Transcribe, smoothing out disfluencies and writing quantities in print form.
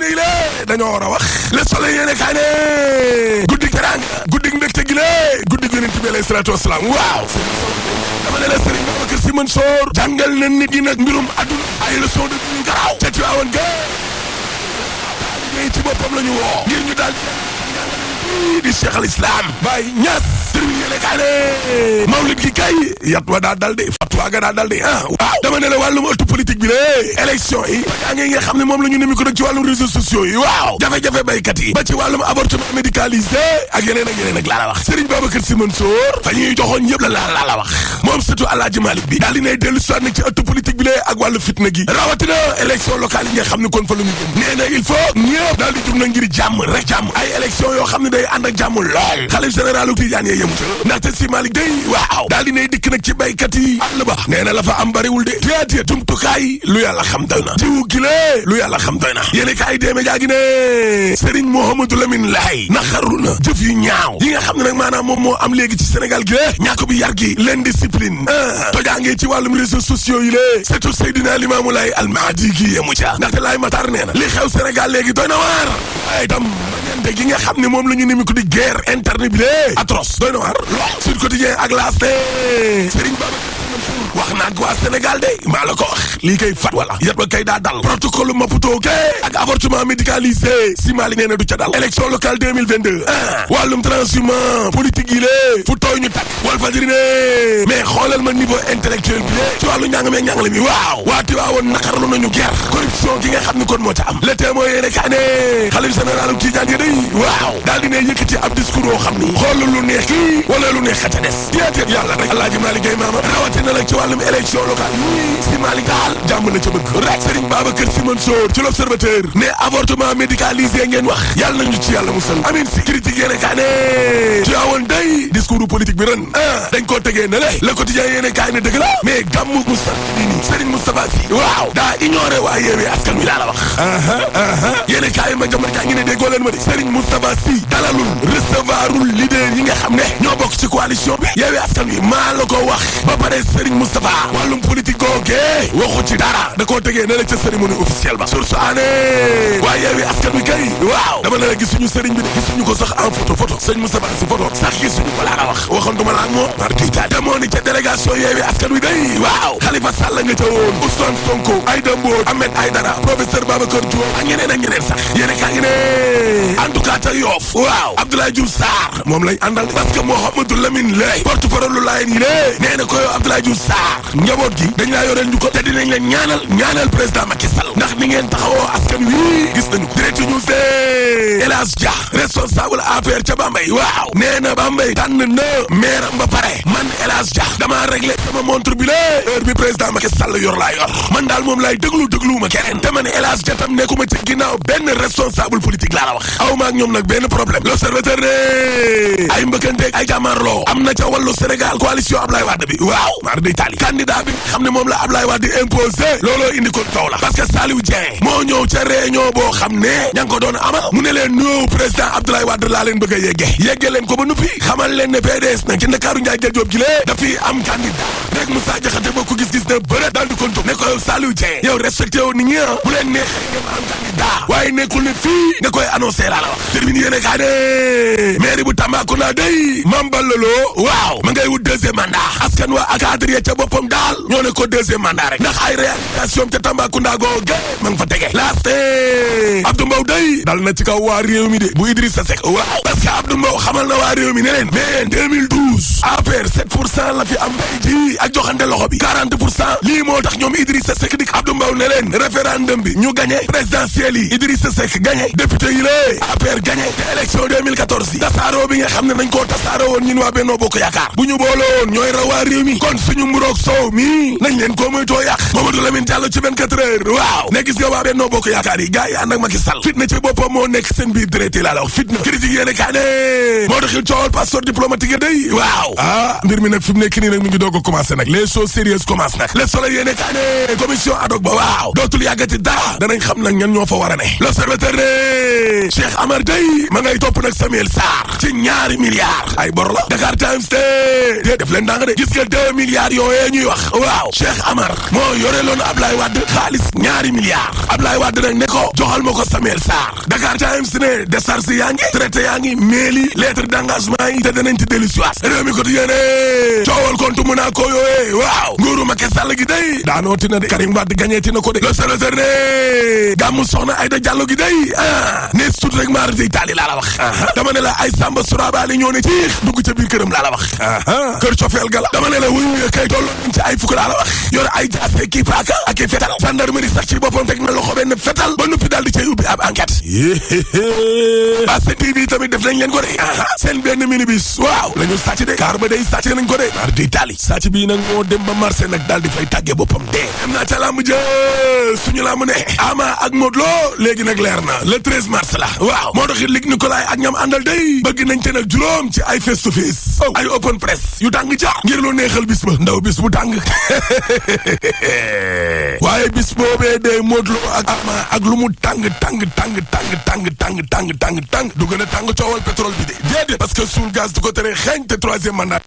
diine yi la dañoo war a wax Le Soleil yéene kaa ne guddig teranga guddig mbégte gi la guddig yonent bi alayhi salaatu wasalaam waaw dama ne la Serigne Babacar Sy Mansour jàngal na nit ñi nag mbirum adduna ay leçon de vie garaaw ca Tiwaawan ga ci boppam la ñu woo ngir ñu daal di Cheikh al Islam Baye Niass sëriñ yéene kaa ne mawlid gi kay yat wa daa dal de fatwa ga daa dal de waaw dama ne la wàllum ëttu politique bi la élection yi yaa ngi nga xam ne moom la ñu nemi ko nag ci wàllum réseaux sociaux yi waaw jafe-jafe baykat yi ba ci wàllum avortement médicalisé ak yeneen ak laa la wax Serigne Babacar Sy Mansour fa ñuy joxoon yëpp la la wax moom surtout Alaaji Malick bi daal di nay dellu soit nag ci ëttu politique bi la ak wàllu fitna gi rawatina élection locale yi nga xam ne kon fa la ñu jëm nee na il faut ñëpp daal di jug na ngir jàmm rek jàmm ay élection yoo xam ne day ànd ak jàmm lool xalif général Tidiane yee yemu ca ndaxte si Malick day waaw daal di nay dikk nag ci baykat yi àll ba nee na la fa am bariwul de téet jumtukaay lu yàlla xam doy na jiwu gi lee lu yàlla xam doy na yéene kaay déeme jaa gi ne Serigne Mouhamadou Lamine Laye naxaru na jëf yu ñaaw yi nga xam ne nag maanaam moom moo am léegi ci Sénégal gi lée ñàkk bi yar gi l'indiscipline tojaangee ci wàllum réseaux sociaux yi lée surtout Seydina Limamou Laye Almahdi gi yemu ca ndaxte Laye Matar nee na li xew Sénégal léegi doy na waar ay tam bañante gi nga xam ne moom la ñu nimi ko di guerre interne bi lée atroce doy na waar lool Sud Quotidien ak L'As Serigne Babacar wax naa ko waa Sénégal de maa la ko wax lii kay fat wala yat ba kay daa dal protocole Maputo ke ak avortement médicalisé si Malick nee na du ca dal élection locale 2022 wàllum transhumant politique yi lée fu tooy ñu takk Walfadjri ne mais xoolal ma niveau intellectuel bi lée ci wàllu njàng meeg njàngale mi waaw waati waawoon naqarlu nañu guerre corruption gi nga xam ne kon moo ca am le témoin yéene kaa ne xalif général Tidiane day waaw daal dina yëkkati ab discours yoo xam ni xool lu neex kii wala lu neex xa ca des déedéet yàlla rek Alaaji Malick Gaye maama rawatina nag ci wàllum élection locale yi si Malick daal jàmm la ca bëgg rek Serigne Babacar Sy Mansour ci l'Observateur ne avortement médicalisé ngeen wax yàlla nañu ci yàlla musal amin si critique yéene kaa ne ci awoon day discours politique bi ren dañ koo tegee ne le quotidien yéene kaa ne dëgg la mais gàmmu Moustapha nii Serigne Moustapha Sy waaw daa ignoré waa Yewwi Askan Wi laa la wax yéene kaa yi ma jamono kaa ngi ne déggoo leen ma di Serigne Moustapha Sy dalalul recevoirul leader yi nga xam ne ñoo bokk ci coalition bi Yewwi Askan Wi maa la ko wax ba pare Serigne Moustapha wàllum politique googee waxu ci dara da koo tegee ne la ca cérémonie officielle ba source aané waa Yewwi Askan Wi kay waaw dama ne la gisuñu Serigne bi de gisuñu ko sax en photo Serigne Moustapha Sy photo sax gisuñu ko laa la wax waxantuma la ak moom mar diita demoo ni ca délégation Yewwi Askan Wi day waaw Khalifa Sall nga ca woon Ousmane Sonko Aïda Mbodj Ahmed Aïdara professeur Babacar Diop ak ñeneen sax yéene kaa ngi ne en tout cas ca Yoff waaw Abdoulaye Diouf Sarr moom lay àndal parce que Mouhamadou Lamine Laye porte-parole lu Laayeen yi lée nee na ko yow Abdoulaye Diouf Sarr njaboot gi dañ laa yoreel ñu ko te dinañ leen ñaanal président Macky Sall ndax ni ngeen taxawoo askan wi gis nañu ko Direct News de El Hadj Dia responsable APR ca Bambey waaw nee na Bambey tànn na maire am ba pare man El Hadj Dia damaa réglé sama montre bi lée heure bi président Macky Sall yor laa yor man daal moom laay dégluwuma keneen te man El Hadj Dia tam nekkuma ci ginnaaw benn responsable politique laa la wax aw ma ak ñoom nag benn problème l'Observateur ne ay mbëkkanteeg ay jàmmaarloo am na ca wàllu Sénégal coalition Ablaye Wade bi waaw mar day taali candidat bi xam ne moom la Ablaye Wade di imposé looloo indi ko taw la parce que Saliou Dieng moo ñëw ca réunion boo xam ne ña ngi ko doon amal mu ne leen ñëw président Abdoulaye Wade laa leen bëgg a yegge leen ko ba nuppi xamal leen ne PDS nag ci Ndakaaru Ndiaye Jël Joob gi lée dafiy am candidat rek Moussa Diakhaté boo ko gis-gis ne bëre daal di ko jóg ne ko yow Saliou Dieng yow respecté woon nit ñi bu leen neexee nga am candidat waaye nekkul ne fii nga koy annoncé laa la wax termine yéene kaa ne mairie bu Tambacounda day Mame Balla Lo waaw ma ngay wut deuxième mandat askan wa ak cadre ya ca boppam daal ñoo ne ko deuxième mandat rek ndax ay réalisation ca Tambacounda googe ma nga fa tege laaste Abdou Mbow day dal na ci kaw waa réew mi de bu Idrissa Seck waaw parce que Abdou Mbow xamal na waa réew mi ne leen mais 2012 APR 7% la fi am bay ji ak joxante loxo bi 40% lii moo tax ñoom Idrissa Seck dik Abdou Mbow ne leen référendum bi ñu gagné présidentiel yi Idrissa Seck gagné député yi lée APR gagné te élection 2014 yi tasaaroo bi nga xam ne nañ koo tasaaroo woon ñun waa Benno Bokk Yaakaar bu ñu booloon ñooy raw waa réew mi kon suñu mburoog soow mi nañ leen koo moytoo yàq Mamadou Lamine Diallo ci 24 heures waaw ne gis nga waa Benno Bokk Yaakaar yi gars yi ànd ak Macky Sall fitna ci boppam moo nekk seen biir direct laa la wax fitna critique yéene kaa ne moo taxil coowal passeport diplomatique day waaw mbir mi nag fi mu nekk nii nag mi ngi doog a commencé nag nag les choses sérieuses commencent nag Le Soleil yéene kaa ne commission ad hoc ba waaw dootul yàggati dara danañ xam nag ñan ñoo fa war a ne L'Observateur ne Cheikh Amar day ma ngay topp nag Samuel Sarr ci 2 milliards ay bor la Dakar Times te def leen danga de gis nga 2 milliards yooyee ñuy wax waaw Cheikh Amar moo yore loon Ablaye Wade xaalis 2 milliards Ablaye Wade nag ne ko joxal ma ko Samuel Sarr Dakar Times ne décharge yaa ngi traité yaa ngi maili lettre d'engagement yi te danañ ci dellu si waat réew mi ko di yéene coowal compte Monaco yooyee waaw nguuru Macky Sall gi day daanoo tina de Karim Wade gañeeti na ko de L'Observateur ne gàmmu soxna Aïda Diallo gi day ne sut rek maar day taali laa la wax dama ne la ay Samba Surabali ñoo ne ciix dugg ca biir këram laa la wax kër cofeel gala dama ne la wuy kay tolloo nañ ci ay fukk laa la wax yor ay jaase kii paaka ak i fetal gendarmerie sax ci boppam teg na loxo benn fetal ba noppi daal di cay ubbi ab enquête Basse TV tamit def nañ leen ko de seen benn minibus waaw la ñu sàcc de car ba day sàcc nañ ko de mar di taali sàcc bii nag moo dem ba marché nag daal di fay tàggee boppam dee am naa ca lamb jë suñu lamb ne Ama ak Modou Lo léegi nag leer na le 13 mars la waaw moo tax it Luc Nicolaï ak ñam àndal day bëgg nañ te nag juróom ci ay face to face ay open press yu tàng ja ngir lu neexal bis ba ndaw bis bu tàng waaye bis boobee de Modou Lo ak Ama ak lu mu tàng du gën a tàng coowal pétrole bi de déedéet parce que suul gaz du ko tere xeeñ te 3e mandat